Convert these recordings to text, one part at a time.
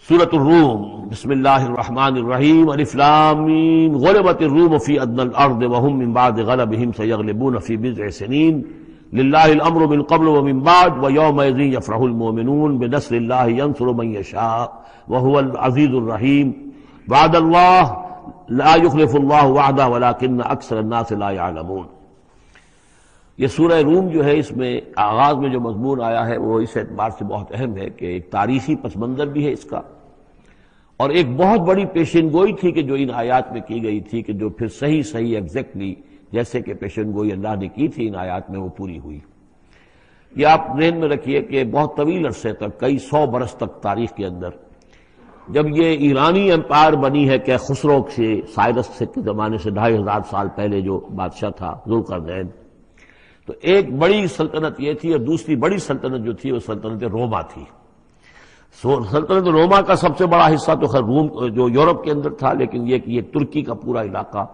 سورۃ الروم بسم اللہ الرحمن الرحیم الف لام میم غلبت الروم فی ادنى الارض وهم من بعد غلبهم سيغلبون في بضع سنين للہ الامر من قبل ومن بعد ويومئذ يفرح المؤمنون بنصر اللہ ينصر من يشاء وهو العزیز الرحیم وعد اللہ لا يخلف اللہ وعدہ ولكن اکثر الناس لا يعلمون۔ یہ سورہ روم جو ہے، اس میں آغاز میں جو مضمون آیا ہے وہ اس اعتبار سے بہت اہم ہے کہ ایک تاریخی پس منظر بھی ہے اس کا، اور ایک بہت بڑی پیشن گوئی تھی کہ جو ان آیات میں کی گئی تھی کہ جو پھر صحیح ایگزیکٹلی جیسے کہ پیشن گوئی اللہ نے کی تھی ان آیات میں وہ پوری ہوئی۔ یہ آپ ذہن میں رکھیے کہ بہت طویل عرصے تک، کئی 100 برس تک تاریخ کے اندر، جب یہ ایرانی امپائر بنی ہے کہ خسرو سے سائرس کے زمانے سے 2500 سال پہلے جو بادشاہ تھا ذوالقرنین، تو ایک بڑی سلطنت یہ تھی، اور دوسری بڑی سلطنت جو تھی وہ سلطنت روما تھی۔ سلطنت روما کا سب سے بڑا حصہ تو خیر روم جو یورپ کے اندر تھا، لیکن یہ کہ یہ ترکی کا پورا علاقہ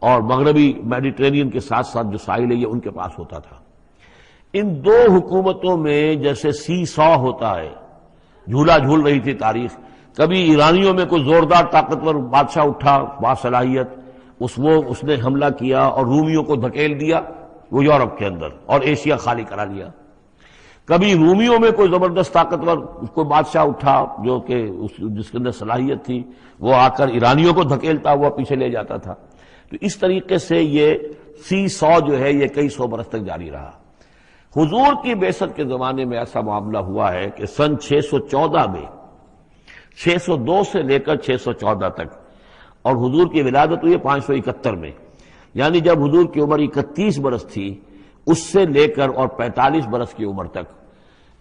اور مغربی میڈیٹرینین کے ساتھ ساتھ جو ساحل ہے یہ ان کے پاس ہوتا تھا۔ ان دو حکومتوں میں جیسے سی سو ہوتا ہے، جھولا جھول رہی تھی تاریخ۔ کبھی ایرانیوں میں کوئی زوردار طاقتور بادشاہ اٹھا باصلاحیت، اس نے حملہ کیا اور رومیوں کو دھکیل دیا وہ یورپ کے اندر اور ایشیا خالی کرا لیا۔ کبھی رومیوں میں کوئی زبردست طاقتور کوئی بادشاہ اٹھا جو کہ جس کے اندر صلاحیت تھی، وہ آ کر ایرانیوں کو دھکیلتا ہوا پیچھے لے جاتا تھا۔ تو اس طریقے سے یہ سی 100 جو ہے یہ کئی 100 برس تک جاری رہا۔ حضور کی بعثت کے زمانے میں ایسا معاملہ ہوا ہے کہ سن 614 میں، 602 سے لے کر 614 تک، اور حضور کی ولادت ہوئی 571 میں، یعنی جب حضور کی عمر 31 برس تھی اس سے لے کر اور 45 برس کی عمر تک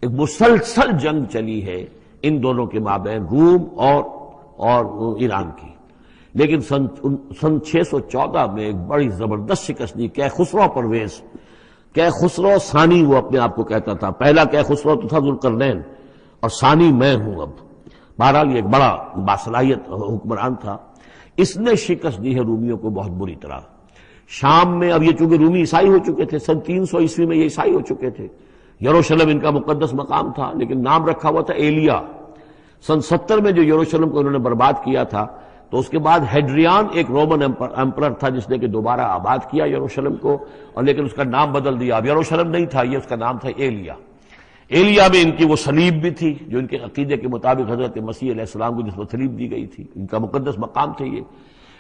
ایک مسلسل جنگ چلی ہے ان دونوں کے مابین، روم اور ایران کی۔ لیکن سن 614 میں ایک بڑی زبردست شکست دی کیخسرو پرویز، کیخسرو ثانی وہ اپنے آپ کو کہتا تھا، پہلا کیخسرو تو تھا ذوالقرنین اور ثانی میں ہوں اب۔ بہرحال یہ ایک بڑا باصلاحیت حکمران تھا، اس نے شکست دی ہے رومیوں کو بہت بری طرح۔ شام میں، اب یہ چونکہ رومی عیسائی ہو چکے تھے، سن 300 عیسوی میں یہ عیسائی ہو چکے تھے، یروشلم ان کا مقدس مقام تھا لیکن نام رکھا ہوا تھا ایلیا۔ سن 70 میں جو یروشلم کو انہوں نے برباد کیا تھا، تو اس کے بعد ہیڈریان ایک رومن امپرر تھا جس نے کہ دوبارہ آباد کیا یروشلم کو، اور لیکن اس کا نام بدل دیا، اب یروشلم نہیں تھا، یہ اس کا نام تھا ایلیا۔ ایلیا میں ان کی وہ صلیب بھی تھی جو ان کے عقیدے کے مطابق حضرت مسیح علیہ السلام کو جس پر صلیب دی گئی تھی، ان کا مقدس مقام تھا یہ۔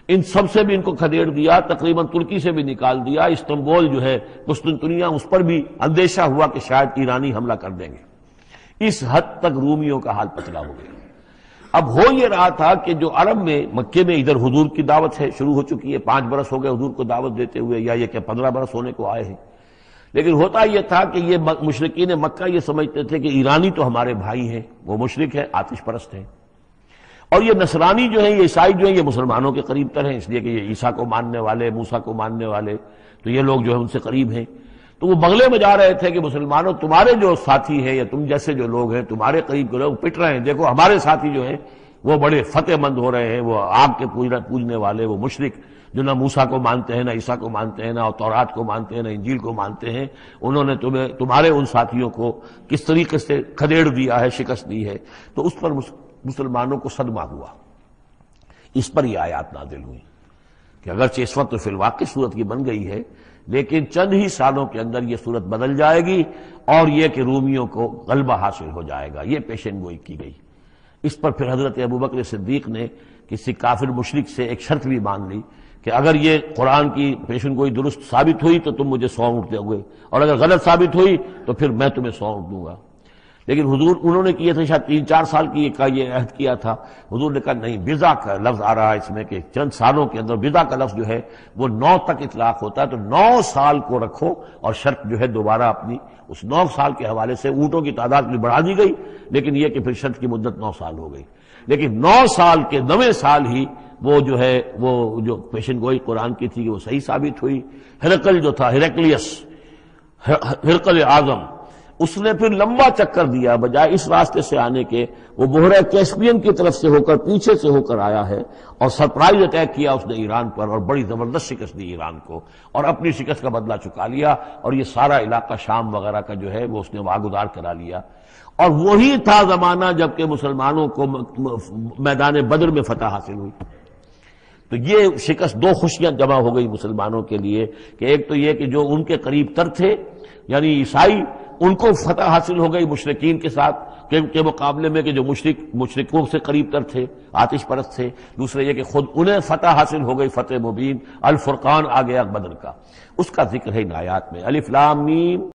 ان سب سے بھی ان کو کھدیڑ دیا، تقریباً ترکی سے بھی نکال دیا، استنبول جو ہے قسطنطنیہ اس پر بھی اندیشہ ہوا کہ شاید ایرانی حملہ کر دیں گے۔ اس حد تک رومیوں کا حال پتلا ہو گیا۔ اب ہو یہ رہا تھا کہ جو عرب میں مکے میں ادھر حضور کی دعوت ہے شروع ہو چکی ہے، 5 برس ہو گئے حضور کو دعوت دیتے ہوئے، یا یہ کہ 15 برس ہونے کو آئے ہیں، لیکن ہوتا یہ تھا کہ یہ مشرکین مکہ یہ سمجھتے تھے کہ ایرانی تو ہمارے بھائی ہیں، وہ مشرک ہے، آتش پرست ہیں، اور یہ نصرانی جو ہیں، یہ عیسائی جو ہیں، یہ مسلمانوں کے قریب تر ہیں، اس لیے کہ یہ عیسیٰ کو ماننے والے، موسیٰ کو ماننے والے، تو یہ لوگ جو ہیں ان سے قریب ہیں۔ تو وہ بغلے میں جا رہے تھے کہ مسلمانوں تمہارے جو ساتھی ہیں یا تم جیسے جو لوگ ہیں تمہارے قریب کے لوگ پٹ رہے ہیں، دیکھو ہمارے ساتھی جو ہیں وہ بڑے فتح مند ہو رہے ہیں، وہ آگ کے پوجنے والے، وہ مشرک جو نہ موسیٰ کو مانتے ہیں، نہ عیسیٰ کو مانتے ہیں، نہ تورات کو مانتے ہیں، نہ انجیل کو مانتے ہیں، انہوں نے تمہارے ان ساتھیوں کو کس طریقے سے کھدیڑ دیا ہے، شکست دی ہے۔ تو اس پر مسلمانوں کو صدمہ ہوا، اس پر یہ آیات نازل ہوئی کہ اگرچہ اس وقت تو فی الواقع صورت کی بن گئی ہے، لیکن چند ہی سالوں کے اندر یہ صورت بدل جائے گی، اور یہ کہ رومیوں کو غلبہ حاصل ہو جائے گا، یہ پیشن گوئی کی گئی۔ اس پر پھر حضرت ابوبکر صدیق نے کسی کافر مشرک سے ایک شرط بھی مان لی کہ اگر یہ قرآن کی پیشن گوئی درست ثابت ہوئی تو تم مجھے 100 اونٹ دو گے، اور اگر غلط ثابت ہوئی تو پھر میں تمہیں 100 اونٹ دوں گا۔ لیکن حضور انہوں نے کیے تھے شاید 3-4 سال کی کا یہ عہد کیا تھا، حضور نے کہا نہیں، بضع کا لفظ آ رہا ہے اس میں کہ چند سالوں کے اندر، بضع کا لفظ جو ہے وہ 9 تک اطلاق ہوتا ہے، تو 9 سال کو رکھو، اور شرط جو ہے دوبارہ اپنی اس 9 سال کے حوالے سے اونٹوں کی تعداد بھی بڑھا دی گئی، لیکن یہ کہ پھر شرط کی مدت 9 سال ہو گئی۔ لیکن 9 سال کے 9ویں سال ہی وہ جو ہے وہ جو پیشن گوئی قرآن کی تھی وہ صحیح ثابت ہوئی۔ ہرقل جو تھا، ہرقل اعظم، اس نے پھر لمبا چکر دیا، بجائے اس راستے سے آنے کے وہ بحیرہ کیسپیئن کی طرف سے ہو کر پیچھے سے ہو کر آیا ہے، اور سرپرائز اٹیک کیا اس نے ایران پر، اور بڑی زبردست شکست دی ایران کو، اور اپنی شکست کا بدلہ چکا لیا، اور یہ سارا علاقہ شام وغیرہ کا جو ہے وہ اس نے واگزار کرا لیا۔ اور وہی تھا زمانہ جب کہ مسلمانوں کو میدان بدر میں فتح حاصل ہوئی۔ تو یہ شکست دو خوشیاں جمع ہو گئی مسلمانوں کے لیے، کہ ایک تو یہ کہ جو ان کے قریب تر تھے یعنی عیسائی، ان کو فتح حاصل ہو گئی مشرکین کے ساتھ کے مقابلے میں، کہ جو مشرکوں سے قریب تر تھے، آتش پرست تھے۔ دوسرے یہ کہ خود انہیں فتح حاصل ہو گئی، فتح مبین، الفرقان آ گیا بدر کا، اس کا ذکر ہے ان آیات میں۔ الف لام میم